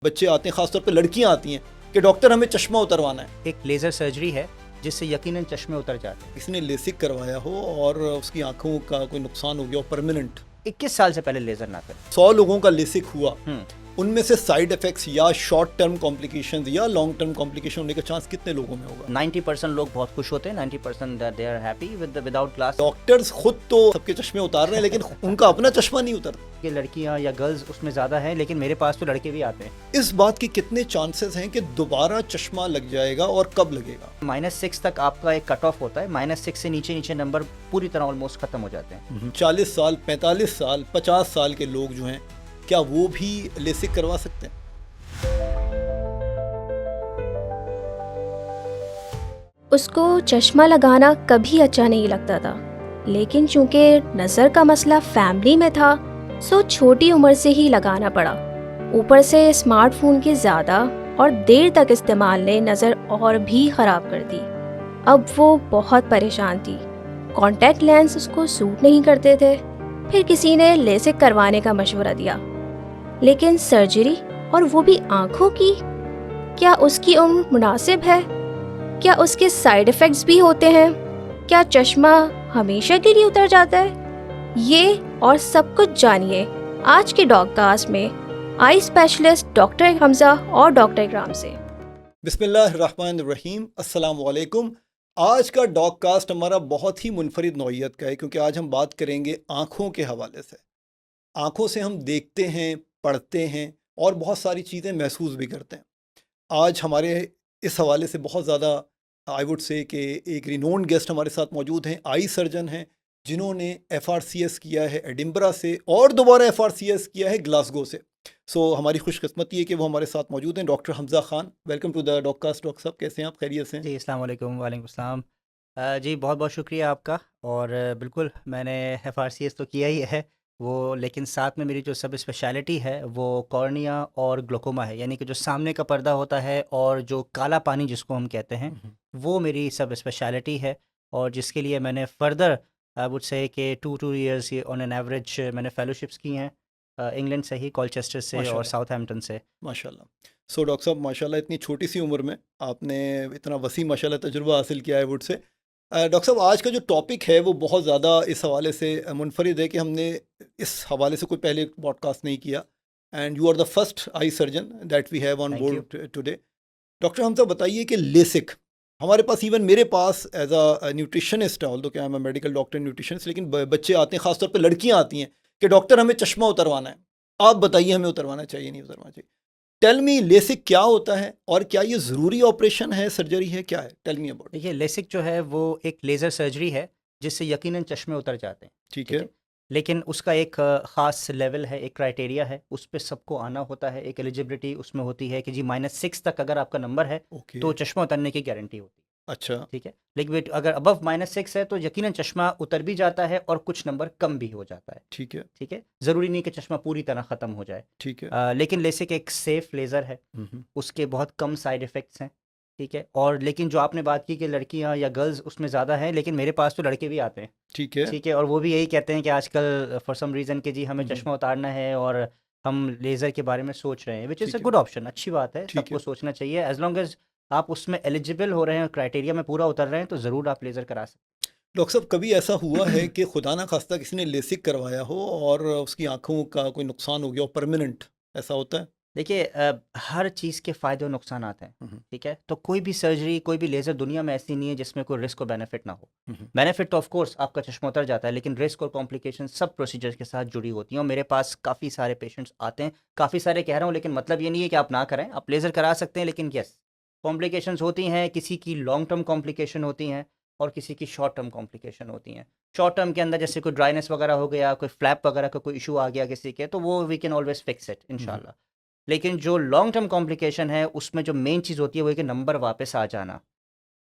बच्चे आते हैं, खासतौर पे लड़कियां आती हैं कि डॉक्टर हमें चश्मा उतरवाना है। एक लेज़र सर्जरी है जिससे यकीनन चश्मे उतर जाते हैं। किसी ने लेसिक करवाया हो और उसकी आंखों का कोई नुकसान हो गया हो परमानेंट, 21 साल से पहले लेज़र ना करें। 100 लोगों का लेसिक हुआ, हम्म, उनमें से साइड इफेक्ट्स या शॉर्ट टर्म कॉम्प्लिकेशंस या लॉन्ग टर्म कॉम्प्लिकेशन होने का चांस कितने लोगों में होगा? 90% लोग बहुत खुश होते हैं, 90% they are happy without glass. Doctors खुद तो सबके चश्मे उतार रहे हैं लेकिन उनका अपना चश्मा नहीं उतरता। ये लड़कियां या गर्ल्स उसमें ज़्यादा हैं, लेकिन मेरे पास तो लड़के भी आते हैं। इस बात के कितने चांसेस हैं कि दोबारा चश्मा लग जाएगा और कब लगेगा? -6 तक आपका एक कट ऑफ होता है। -6 से नीचे नीचे नंबर पूरी तरह ऑलमोस्ट खत्म हो जाते हैं। 40 साल, 45 साल, 50 साल के लोग जो हैं, क्या वो भी लेसिक करवा सकते हैं? उसको चश्मा लगाना कभी अच्छा नहीं लगता था, लेकिन चूंकि नज़र का मसला फैमिली में था, सो छोटी उम्र से ही लगाना पड़ा। ऊपर से स्मार्टफोन के ज़्यादा और देर तक इस्तेमाल ने नज़र और भी ख़राब कर दी। अब वो बहुत परेशान थी। कॉन्टैक्ट लेंस उसको सूट नहीं करते थे। फिर किसी ने लेसिक करवाने का मशवरा दिया, लेकिन सर्जरी, और वो भी आँखों की, क्या उसकी उम्र मुनासिब है? क्या उसके साइड इफ़ेक्ट्स भी होते हैं? क्या चश्मा हमेशा के लिए उतर जाता है? ये और सब कुछ जानिए आज के डॉगकास्ट में आई स्पेशलिस्ट डॉक्टर हमजा और डॉक्टर इकराम से। बिस्मिल्लाहिर्रहमानिर्रहीम, अस्सलाम वालेकुम। आज का डॉगकास्ट हमारा बहुत ही मुनफरिद नौइयत का है क्योंकि आज हम बात करेंगे आँखों के हवाले से। आँखों से हम देखते हैं, पढ़ते हैं और बहुत सारी चीज़ें महसूस भी करते हैं। आज हमारे इस हवाले से बहुत ज़्यादा आई वुड से कि एक रिनोन्ड गेस्ट हमारे साथ मौजूद हैं, आई सर्जन हैं जिन्होंने FRCS किया है एडिम्बरा से और दोबारा FRCS किया है ग्लासगो से। सो हमारी खुशकिस्मती है कि वो हमारे साथ मौजूद हैं। Doctor Hamza Khan, welcome to the Dogcast. Doctor साहब कैसे हैं आप? खैरियत से हैं? जी, अस्सलाम वालेकुम। वालेकुम अस्सलाम। जी, बहुत बहुत शुक्रिया आपका। और बिल्कुल मैंने FRCS तो किया ही है वो, लेकिन साथ में मेरी जो सब स्पेशलिटी है वो कॉर्निया और ग्लोकोमा है, यानी कि जो सामने का पर्दा होता है और जो काला पानी जिसको हम कहते हैं, वो मेरी सब स्पेशलिटी है। और जिसके लिए मैंने फ़र्दर आई वुड से कि 2 ईयर्स ऑन एन एवरेज मैंने फेलोशिप्स की हैं, इंग्लैंड से ही, कॉलचेस्टर से और माशाल्लाह, साउथहैम्पटन से। माशाल्लाह। सो डॉक्टर साहब, माशाल्लाह इतनी छोटी सी उम्र में आपने इतना वसी माशाल्लाह तजुर्बा हासिल किया है वुड से। डॉक्टर साहब, आज का जो टॉपिक है वो बहुत ज़्यादा इस हवाले से मुनफरिद है कि हमने इस हवाले से कोई पहले पॉडकास्ट नहीं किया and you are the first eye surgeon that we have on thank you. Board today. Doctor हमसे बताइए कि लेसिक, हमारे पास, इवन मेरे पास एज अ न्यूट्रिशनिस्ट, ऑल्दो कि I am a medical doctor nutritionist, लेकिन बच्चे आते हैं, खासतौर पे लड़कियां आती हैं कि डॉक्टर हमें चश्मा उतरवाना है। आप बताइए हमें उतरवाना चाहिए नहीं उतरवाना चाहिए? टेल मी, लेसिक क्या होता है और क्या ये ज़रूरी ऑपरेशन है, सर्जरी है, क्या है? Tell me about. देखिए, लेसिक जो है वो एक लेज़र सर्जरी है जिससे यकीनन चश्मे उतर जाते हैं। ठीक ठीक है। है, लेकिन उसका एक ख़ास लेवल है, एक क्राइटेरिया है, उस पे सबको आना होता है। एक एलिजिबिलिटी उसमें होती है कि जी -6 तक अगर आपका नंबर है ओके। तो चश्मा उतरने की गारंटी होती है। अच्छा। ठीक है, लेकिन वेट अगर अबव -6 है तो यकीनन चश्मा उतर भी जाता है और कुछ नंबर कम भी हो जाता है। ठीक है। ठीक है, ज़रूरी नहीं कि चश्मा पूरी तरह ख़त्म हो जाए। ठीक है। लेकिन लेसिक एक सेफ़ लेज़र है, हम्म। उसके बहुत कम साइड इफ़ेक्ट्स हैं। ठीक है, और लेकिन जो आपने बात की कि लड़कियां या गर्ल्स उसमें ज़्यादा हैं, लेकिन मेरे पास तो लड़के भी आते हैं। ठीक है। ठीक है, और वो भी यही कहते हैं कि आजकल फॉर सम रीज़न कि जी हमें हम्म। चश्मा उतारना है और हम लेज़र के बारे में सोच रहे हैं, विच इज़ ठीक अ है। Good option. अच्छी बात है, ठीक सबको है। सोचना चाहिए। एज़ लॉन्ग एज़ आप उसमें एलिजिबल हो रहे हैं, क्राइटेरिया में पूरा उतर रहे हैं, तो ज़रूर आप लेज़र करा सकते डॉक्टर साहब, कभी ऐसा हुआ है हैं। कि खुदा ना खास्ता किसी ने लेसिक करवाया हो और उसकी आंखों का कोई नुकसान हो गया हो परमानेंट? ऐसा होता है? देखिए, हर चीज़ के फ़ायदे और नुकसानात हैं। हम्म। ठीक है, तो कोई भी सर्जरी, कोई भी लेज़र दुनिया में ऐसी नहीं है जिसमें कोई रिस्क और बेनिफिट ना हो। हम्म। बेनिफिट तो ऑफ कोर्स आपका चश्मा उतर जाता है, लेकिन रिस्क और कॉम्प्लिकेशन सब प्रोसीजर के साथ जुड़ी होती हैं। और मेरे पास काफ़ी सारे पेशेंट्स आते हैं, काफ़ी सारे कह रहा हूँ, लेकिन मतलब ये नहीं है कि आप ना करें, आप लेज़र करा सकते हैं, लेकिन येस, कॉम्प्लिकेशंस होती हैं। किसी की लॉन्ग टर्म कॉम्प्लिकेशन होती हैं और किसी की शॉर्ट टर्म कॉम्प्लिकेशन होती हैं। शॉर्ट टर्म के अंदर जैसे कोई ड्राइनेस वगैरह हो गया, कोई फ्लैप वगैरह का कोई इशू आ गया किसी के, तो वो we can always fix it hmm. इंशाल्लाह। लेकिन जो लॉन्ग टर्म कॉम्प्लिकेशन है, उसमें जो मेन चीज़ होती है वो है कि नंबर वापस आ जाना।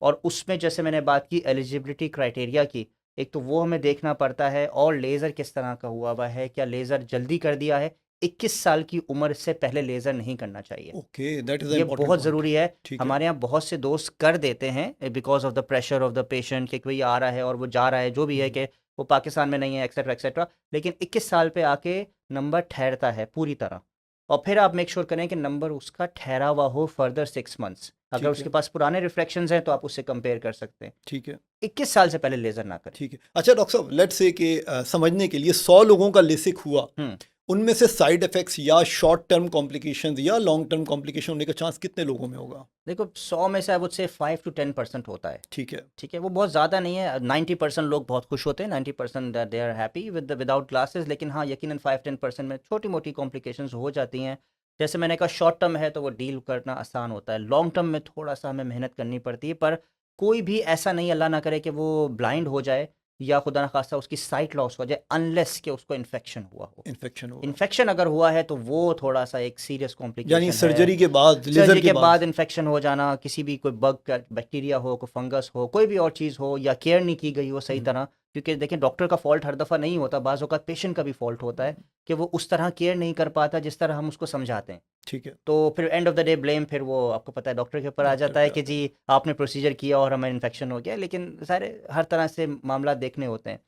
और उसमें जैसे मैंने बात की एलिजिबिलिटी क्राइटेरिया की, एक तो वो हमें देखना पड़ता है, और लेज़र किस तरह का हुआ हुआ है, क्या लेज़र जल्दी कर दिया है। 21 साल की उम्र से पहले लेज़र नहीं करना चाहिए, ओके, दैट इज़ अ ये इम्पॉर्टेंट बहुत पॉइंट। ज़रूरी है। ठीक है। हमारे यहाँ बहुत से दोस्त कर देते हैं because of the pressure of the patient कि कोई आ रहा है और वो जा रहा है, जो भी है हम्म। कि वो पाकिस्तान में नहीं है, एक्सेट्रा एक्सेट्रा। लेकिन 21 साल पे आके नंबर ठहरता है पूरी तरह। और फिर आप मेक श्योर करें कि नंबर उसका ठहरा हुआ हो फर्दर 6 मंथ्स। अगर ठीक है। उसके पास पुराने रिफ्लेक्शंस हैं तो आप उससे कंपेयर कर सकते हैं। ठीक है। 21 साल से पहले लेज़र ना करें। ठीक है। अच्छा डॉक्टर साहब, लेट्स से कि समझने के लिए 100 लोगों का लेसिक हुआ, हम्म उनमें से साइड इफेक्ट्स या शॉर्ट टर्म कॉम्प्लिकेशंस या लॉन्ग टर्म कॉम्प्लिकेशन होने का चांस कितने लोगों में होगा? देखो 100 में से आई वुड से 5 to 10% होता है। ठीक है। ठीक है, वो बहुत ज़्यादा नहीं है। 90% लोग बहुत खुश होते हैं, 90% they are happy without glasses. लेकिन हाँ, यकीनन 5-10% में छोटी मोटी कॉम्प्लिकेशंस हो जाती हैं। जैसे मैंने कहा, शॉर्ट टर्म है तो वो डील करना आसान होता है, लॉन्ग टर्म में थोड़ा सा हमें मेहनत करनी पड़ती है। पर कोई भी ऐसा नहीं, अल्लाह ना करे, कि वो ब्लाइंड हो जाए या खुदा ना खास्ता उसकी साइट लॉस हो जाए, अनलेस कि उसको इन्फेक्शन हुआ हो। इन्फेक्शन होगा, इन्फेक्शन अगर हुआ है तो वो थोड़ा सा एक सीरियस यानी कॉम्प्लिकेशन है। सर्जरी के बाद, लेजर सर्जरी के के बाद। बाद इन्फेक्शन हो जाना, किसी भी कोई बग का बैक्टीरिया हो, कोई फंगस हो, कोई भी और चीज़ हो, या केयर नहीं की गई हो सही तरह। क्योंकि देखिए, डॉक्टर का फॉल्ट हर दफ़ा नहीं होता, बाज़ औक़ात पेशेंट का भी फॉल्ट होता है कि वो उस तरह केयर नहीं कर पाता जिस तरह हम उसको समझाते हैं। ठीक है। तो फिर end of the day blame फिर वो आपको पता है डॉक्टर के ऊपर आ डॉक्टर जाता है पे कि आता जी आपने प्रोसीजर किया और हमें इन्फेक्शन हो गया। लेकिन सारे हर तरह से मामला देखने होते हैं।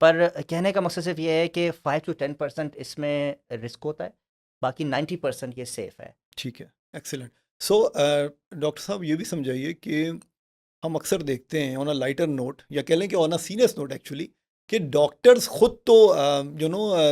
पर कहने का मकसद सिर्फ ये है कि 5 to 10% इसमें रिस्क होता है, बाकी 90% ये सेफ है। ठीक है, एक्सीलेंट। सो डॉक्टर साहब, ये भी समझाइए कि हम अक्सर देखते हैं ऑन अ लाइटर नोट, या कह लें कि on a serious not actually, कि डॉक्टर्स खुद तो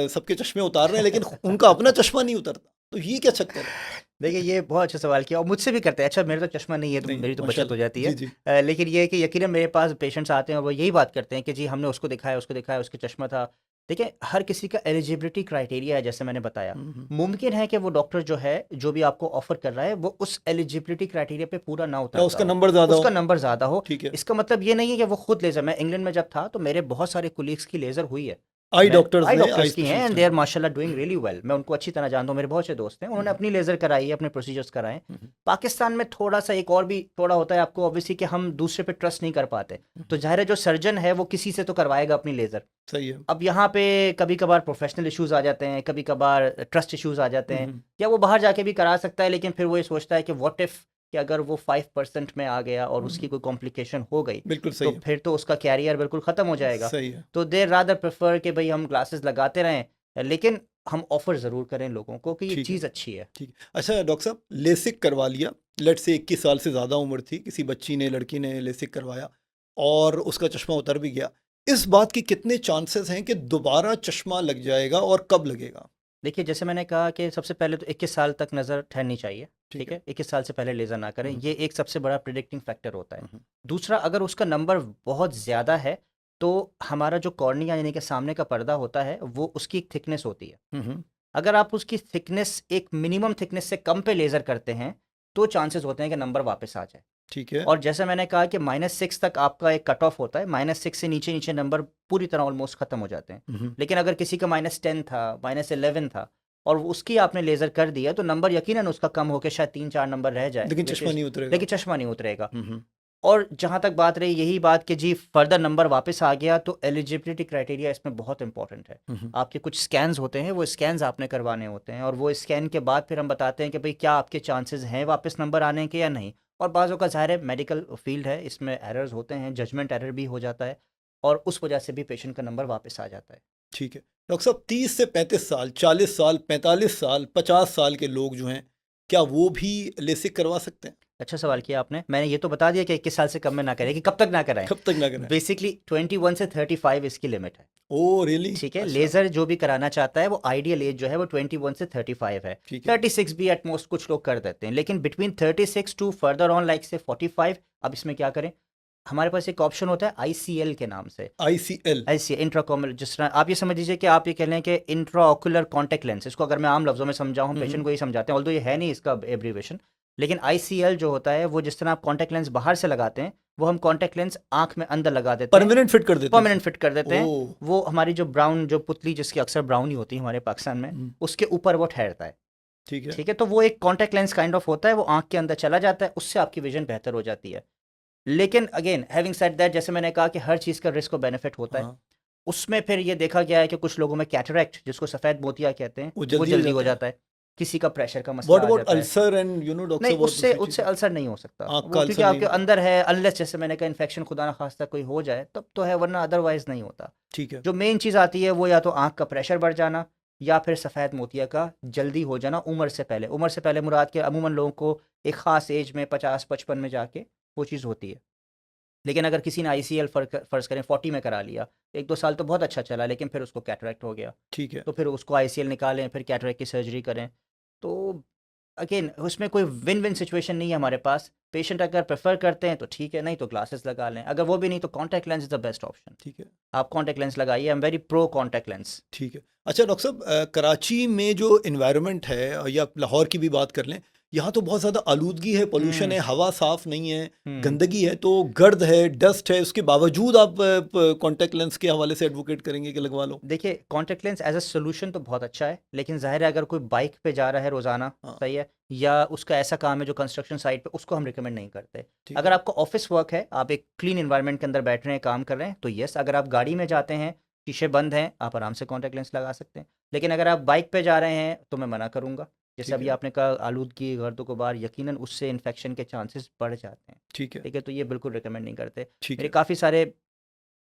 सबके चश्मे उतार रहे हैं, लेकिन उनका अपना चश्मा नहीं उतरता, तो ये क्या चक्कर है? देखिए, ये बहुत अच्छा सवाल किया और मुझसे भी करते हैं। अच्छा, मेरा तो चश्मा नहीं है तो नहीं, मेरी तो बचत माशाल्लाह। हो जाती है। जी, जी। लेकिन ये है कि यकीनन मेरे पास पेशेंट्स आते हैं और वो यही बात करते हैं कि जी हमने उसको दिखाया, उसके चश्मा था। देखिए, हर किसी का एलिजिबिलिटी क्राइटेरिया है, जैसे मैंने बताया। मुमकिन है कि वो डॉक्टर जो है, जो भी आपको ऑफर कर रहा है, वो उस एलिजिबिलिटी क्राइटेरिया पे पूरा ना या उतरता उसका हो, नंबर ज़्यादा उसका हो। नंबर ज़्यादा हो। ठीक है। इसका मतलब ये नहीं है कि वो खुद लेज़र, मैं इंग्लैंड में जब था तो मेरे बहुत सारे कोलीग्स की लेज़र हुई है। आई मैं डॉक्टर्स आई ने, आई डॉक्टर्स की हैं स्पेशलिस्ट एंड दे आर हैं। माशाल्लाह डूइंग रियली वेल। मैं उनको अच्छी तरह जानता हूँ, मेरे बहुत से दोस्त हैं, उन्होंने अपनी लेज़र कराई है, अपने प्रोसीजर्स कराए। पाकिस्तान में थोड़ा सा एक और भी थोड़ा होता है आपको ऑब्वियसली कि हम दूसरे पे ट्रस्ट नहीं कर पाते। तो जाहिर है जो सर्जन है वो किसी से तो करवाएगा अपनी लेज़र। सही है। अब यहाँ पे कभी कभार प्रोफेशनल इश्यूज आ जाते हैं, कभी कभार ट्रस्ट इश्यूज आ जाते हैं, या वो बाहर जाके भी करा सकता है। लेकिन फिर वो ये सोचता है कि व्हाट इफ कि अगर वो 5% में आ गया और उसकी कोई कॉम्प्लिकेशन हो गई बिल्कुल तो सही है। फिर तो उसका कैरियर बिल्कुल ख़त्म हो जाएगा। सही है। तो दे रादर प्रेफर कि भाई हम ग्लासेस लगाते रहें, लेकिन हम ऑफर ज़रूर करें लोगों को कि ये ठीक है। चीज़ अच्छी है। ठीक है। अच्छा डॉक्टर साहब, लेसिक करवा लिया, लेट से 21 साल से ज़्यादा उम्र थी, किसी बच्ची ने, लड़की ने लेसिक करवाया और उसका चश्मा उतर भी गया, इस बात की कितने चांसेस हैं कि दोबारा चश्मा लग जाएगा और कब लगेगा? देखिए, जैसे मैंने कहा कि सबसे पहले तो 21 साल तक नज़र ठहरनी चाहिए। ठीक ठीक है। है, 21 साल से पहले लेज़र ना करें, ये एक सबसे बड़ा प्रिडिक्टिंग फैक्टर होता है। हम्म, दूसरा, अगर उसका नंबर बहुत ज़्यादा है तो हमारा जो कॉर्निया यानी कि सामने का पर्दा होता है वो उसकी एक थिकनेस होती है। हम्म, अगर आप उसकी थिकनेस एक मिनिमम थिकनेस से कम पे लेज़र करते हैं तो चांसेस होते हैं कि नंबर वापस आ जाए। ठीक है। और जैसे मैंने कहा कि -6 तक आपका एक कट ऑफ होता है, -6 से नीचे नीचे नंबर पूरी तरह ऑलमोस्ट ख़त्म हो जाते हैं। हम्म, लेकिन अगर किसी का -10 था, -11 था और उसकी आपने लेज़र कर दिया तो नंबर यकीनन उसका कम होकर शायद 3-4 नंबर रह जाए, लेकिन which चश्मा is- नहीं उतरेगा। लेकिन चश्मा नहीं उतरेगा। हम्म, और जहाँ तक बात रही यही बात कि जी फर्दर नंबर वापस आ गया, तो एलिजिबिलिटी क्राइटेरिया इसमें बहुत इंपॉर्टेंट है। हम्म, आपके कुछ स्कैन्स होते हैं, वो स्कैन्स आपने करवाने होते हैं और वो स्कैन के बाद फिर हम बताते हैं कि भाई क्या आपके चांसेस हैं वापस नंबर आने के या नहीं। और बाज़ों का ज़ाहिर है मेडिकल फील्ड है, इसमें एरर्स होते हैं, जजमेंट एरर भी हो जाता है और उस वजह से भी पेशेंट का नंबर वापस आ जाता है। ठीक है। डॉक्टर साहब, 30 से 35 साल, 40 साल, 45 साल, 50 साल के लोग जो हैं, क्या वो भी लेसिक करवा सकते हैं? अच्छा सवाल किया आपने। मैंने ये तो बता दिया कि 21 साल से कम में ना करें, कि कब तक ना कराएं। कब तक ना कराएं? बेसिकली 21 से 35 इसकी लिमिट है। Oh really? ठीक है, अच्छा। लेज़र जो भी कराना चाहता है वो आइडियल एज जो है वो 21 से 35 है। ठीक है। 36 भी एट मोस्ट कुछ लोग कर देते हैं, लेकिन between 36 to further on like say 45। अब इसमें क्या करें, हमारे पास एक ऑप्शन होता है ICL के नाम से। ICL? ICL इंट्राकॉमुलर, जिस तरह आप ये समझ लीजिए कि आप ये कह लें कि इंट्राऑकुलर कॉन्टैक्ट लेंस। इसको अगर मैं आम लफ्जों में समझाऊं, हम पेशेंट को यही समझाते हैं, ऑल्दो ये है नहीं इसका एब्रीवेशन। लेकिन ICL जो होता है वो जिस तरह आप कॉन्टैक्ट लेंस बाहर से लगाते हैं, वो हम कॉन्टैक्ट लेंस आंख में अंदर लगा देते हैं, परमानेंट फिट कर देते हैं? परमानेंट फिट कर देते हैं। ओह। वो हमारी जो ब्राउन जो पुतली जिसकी अक्सर ब्राउन ही होती है हमारे पाकिस्तान में, उसके ऊपर वो ठहरता है। ठीक है। ठीक है, तो वो एक कॉन्टैक्ट लेंस काइंड ऑफ होता है, वो आंख के अंदर चला जाता है, उससे आपकी विजन बेहतर हो जाती है। लेकिन अगेन हैविंग सेड दैट, जैसे मैंने कहा कि हर चीज़ का रिस्क और बेनिफिट होता है। हाँ। उसमें फिर ये देखा गया है कि कुछ लोगों में कैटरैक्ट, जिसको सफ़ेद मोतिया कहते हैं, वो वो जल्दी जल्दी हो हो जाता जाता है। किसी का प्रेशर का मसला व्हाट आ अबाउट जाता है। अल्सर एंड डॉक्टर नहीं, साहब, और उससे दूसरी उससे चीज़ें? अल्सर नहीं हो सकता आँख वो, का क्योंकि अल्सर नहीं आपके होता? अंदर है, अनलेस जैसे मैंने कहा इन्फेक्शन खुदा ना खास्ता कोई हो जाए तब तो है, वरना अदरवाइज नहीं होता। ठीक है। जो मेन चीज़ आती है वो या तो आँख का प्रेशर बढ़ जाना या फिर सफ़ेद मोतिया का जल्दी हो जाना उम्र से पहले मुराद के अमूमन लोगों को एक ख़ास एज में 50-55 में जाके वो चीज़ होती है। लेकिन अगर किसी ने आईसीएल फ़र्ज़ करें 40 में करा लिया, 1-2 साल तो बहुत अच्छा चला, लेकिन फिर उसको कैटरैक्ट हो गया, ठीक है। तो फिर उसको आईसीएल निकालें, फिर कैटरैक्ट की सर्जरी करें। तो अगेन उसमें कोई विन-विन सिचुएशन नहीं है हमारे पास। पेशेंट अगर प्रेफ़र करते हैं तो ठीक है, नहीं तो ग्लासेस लगा लें। अगर वो भी नहीं तो contact lens is the best option. ठीक है। आप कॉन्टैक्ट लेंस लगाइए, I am very pro contact lens. ठीक है। अच्छा डॉक्टर साहब, कराची में जो एनवायरनमेंट है या लाहौर की भी बात कर लें, यहाँ तो बहुत ज़्यादा आलूदगी है, पोल्यूशन है, हवा साफ़ नहीं है, गंदगी है, तो गर्द है, डस्ट है, उसके बावजूद आप कॉन्टैक्ट लेंस के हवाले से एडवोकेट करेंगे कि लगवा लो? देखिए, contact lens as a solution तो बहुत अच्छा है, लेकिन ज़ाहिर है अगर कोई बाइक पे जा रहा है रोज़ाना, हाँ। सही है, या उसका ऐसा काम है जो कंस्ट्रक्शन साइट पे, उसको हम रिकमेंड नहीं करते। ठीक अगर है। आपका ऑफिस वर्क है, आप एक क्लीन एनवायरनमेंट के अंदर बैठ रहे हैं, काम कर रहे हैं, तो येस। अगर आप गाड़ी में जाते हैं, शीशे बंद हैं, आप आराम से कॉन्टैक्ट लेंस लगा सकते हैं। लेकिन अगर आप बाइक पे जा रहे हैं, तो मैं मना करूँगा। जैसे ठीक अभी है। आपने कहा आलूदगी, गर्द गुबार, यकीनन उससे इन्फेक्शन के चांसेस बढ़ जाते हैं। ठीक है। ठीक है, तो ये बिल्कुल रिकमेंड नहीं करते। ठीक मेरे है। काफ़ी सारे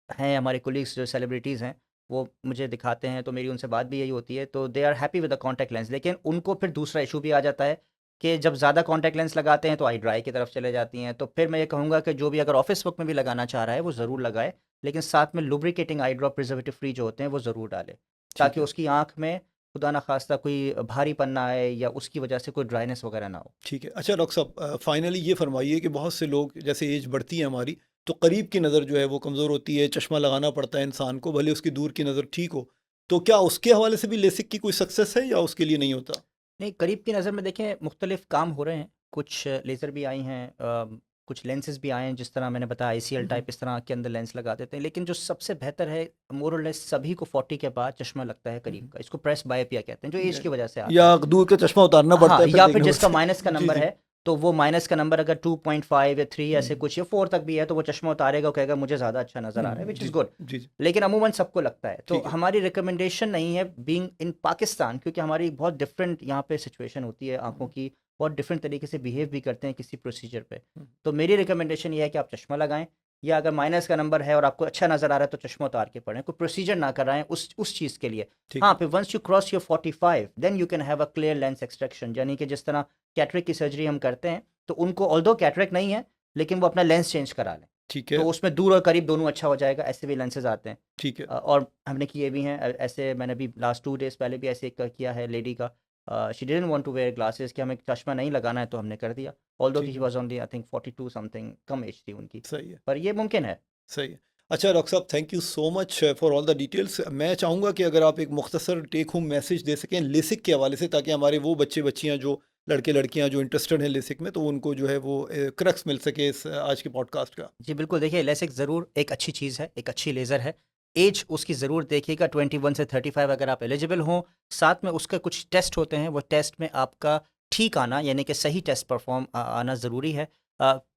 हैं हमारे कोलीग्स जो सेलिब्रिटीज़ हैं, वो मुझे दिखाते हैं, तो मेरी उनसे बात भी यही होती है, तो they are happy with the contact lens. लेकिन उनको फिर दूसरा इशू भी आ जाता है कि जब ज़्यादा कॉन्टैक्ट लेंस लगाते हैं तो आई ड्राई की तरफ चले जाती हैं। तो फिर मैं ये कहूँगा कि जो भी अगर ऑफिस वर्क में भी लगाना चाह रहा है वो ज़रूर लगाए, लेकिन साथ में lubricating eye drop preservative free जो होते हैं वो ज़रूर डाले, ठीक ताकि है। उसकी आँख में खुदा ना खास्ता कोई भारीपन ना आए या उसकी वजह से कोई ड्राइनेस वगैरह ना हो। ठीक है। अच्छा डॉक्टर साहब, फाइनली ये फरमाइए कि बहुत से लोग, जैसे एज बढ़ती है हमारी, तो करीब की नज़र जो है वो कमज़ोर होती है, चश्मा लगाना पड़ता है इंसान को, भले उसकी दूर की नज़र ठीक हो, तो क्या उसके हवाले से भी लेसिक की कोई सक्सेस है या उसके लिए नहीं होता? नहीं, करीब की नज़र में देखें मुख्तलिफ़ काम हो रहे हैं, कुछ लेज़र भी आई हैं, कुछ लेंसेज़ भी आए हैं, जिस तरह मैंने बताया आईसीएल टाइप इस तरह के अंदर लेंस लगा देते हैं। लेकिन जो सबसे बेहतर है, मोर और लेस सभी को 40 के बाद चश्मा लगता है करीब का। इसको प्रेस बायोपिया कहते हैं, जो एज की वजह से आता है। या दूर का चश्मा उतारना पड़ता हाँ, है फिर या फिर देखना जिसका पड़ता है। माइनस का जी, नंबर जी। है, तो वो माइनस का नंबर अगर 2.5 या 3 ऐसे हम्म, कुछ या 4 तक भी है, तो वो चश्मा उतारेगा और कहेगा मुझे ज़्यादा अच्छा नज़र आ रहा है, व्हिच जी, इज़ गुड। जी, जी। लेकिन अमूमन सबको लगता है। तो ठीक है। हमारी रिकमेंडेशन नहीं है बीइंग इन पाकिस्तान, क्योंकि हमारी बहुत डिफरेंट यहाँ पे सिचुएशन होती है आँखों की, बहुत डिफरेंट तरीके से बिहेव भी करते हैं किसी प्रोसीजर पे। हम्म, तो मेरी रिकमेंडेशन ये है कि आप चश्मा लगाएँ, या अगर माइनस का नंबर है और आपको अच्छा नज़र आ रहा है तो चश्मा उतार के पढ़ें, कोई प्रोसीजर ना कराएँ उस चीज़ के लिए। ठीक हाँ, है। फिर once you cross your 45 then you can have a clear lens extraction, यानी कि जिस तरह कैटरेक्ट की सर्जरी हम करते हैं, तो उनको ऑल्दो कैटरेक्ट नहीं है, लेकिन वो अपना लेंस चेंज करा लें, ठीक तो है। उसमें दूर और करीब दोनों अच्छा हो जाएगा। ऐसे भी लेंसेज़ आते हैं। ठीक है। और हमने किए भी हैं। ऐसे मैंने अभी लास्ट 2 डेज़ पहले भी ऐसे एक किया है लेडी का। She didn't want to wear glasses, कि हमें चश्मा नहीं लगाना है, तो हमने कर दिया। ऑल्दो ठीक कि शी है। Was only I think 42 something, कम एज थी उनकी, सही है। पर ये मुमकिन है। सही है। अच्छा डॉक्टर साहब, thank you so much for all the details. मैं चाहूँगा कि अगर आप एक मुख्तसर टेक होम मैसेज दे सकें लेसिक के हवाले से, ताकि हमारे वो बच्चे बच्चियाँ जो लड़के लड़कियाँ जो इंटरेस्टेड हैं लेसिक में, तो उनको जो है वो क्रक्स मिल सके इस आज के पॉडकास्ट का। जी, बिल्कुल। देखिए, लेसिक ज़रूर एक अच्छी चीज़ है, एक अच्छी लेज़र है। ऐज उसकी ज़रूर देखिएगा, 21 से 35 अगर आप एलिजिबल हों। साथ में उसके कुछ टेस्ट होते हैं, वो टेस्ट में आपका ठीक आना, यानी कि सही टेस्ट परफ़ॉर्म आना ज़रूरी है।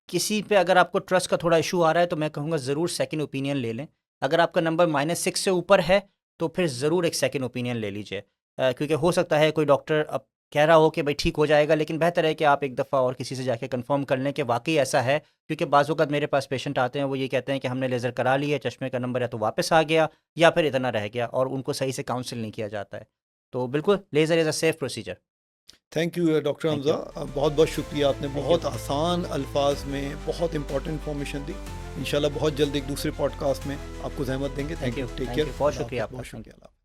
किसी पे अगर आपको ट्रस्ट का थोड़ा इश्यू आ रहा है, तो मैं कहूँगा ज़रूर सेकंड ओपिनियन ले लें। अगर आपका नंबर -6 से ऊपर है, तो फिर ज़रूर एक सेकंड ओपिनियन ले लीजिए। क्योंकि हो सकता है कोई डॉक्टर अब कह रहा हो कि भई ठीक हो जाएगा, लेकिन बेहतर है कि आप एक दफ़ा और किसी से जाके कन्फर्म कर लें कि वाक़ई ऐसा है। क्योंकि बाज़ औक़ात मेरे पास पेशेंट आते हैं, वो ये कहते हैं कि हमने लेज़र करा ली है, चश्मे का नंबर या तो वापस आ गया या फिर इतना रह गया, और उनको सही से काउंसल नहीं किया जाता है। तो बिल्कुल, laser is a safe procedure. Thank you doctor thank Hamza, you. बहुत बहुत शुक्रिया, आपने थैंक बहुत यू। आसान अल्फाज में बहुत इंपॉर्टेंट इन्फॉर्मेशन दी। इंशाल्लाह बहुत जल्द एक दूसरे पॉडकास्ट में आपको ज़हमत देंगे। Thank thank you. You. Take thank care. You. बहुत शुक्रिया बहुत आपका। थैंक शुक्रिया।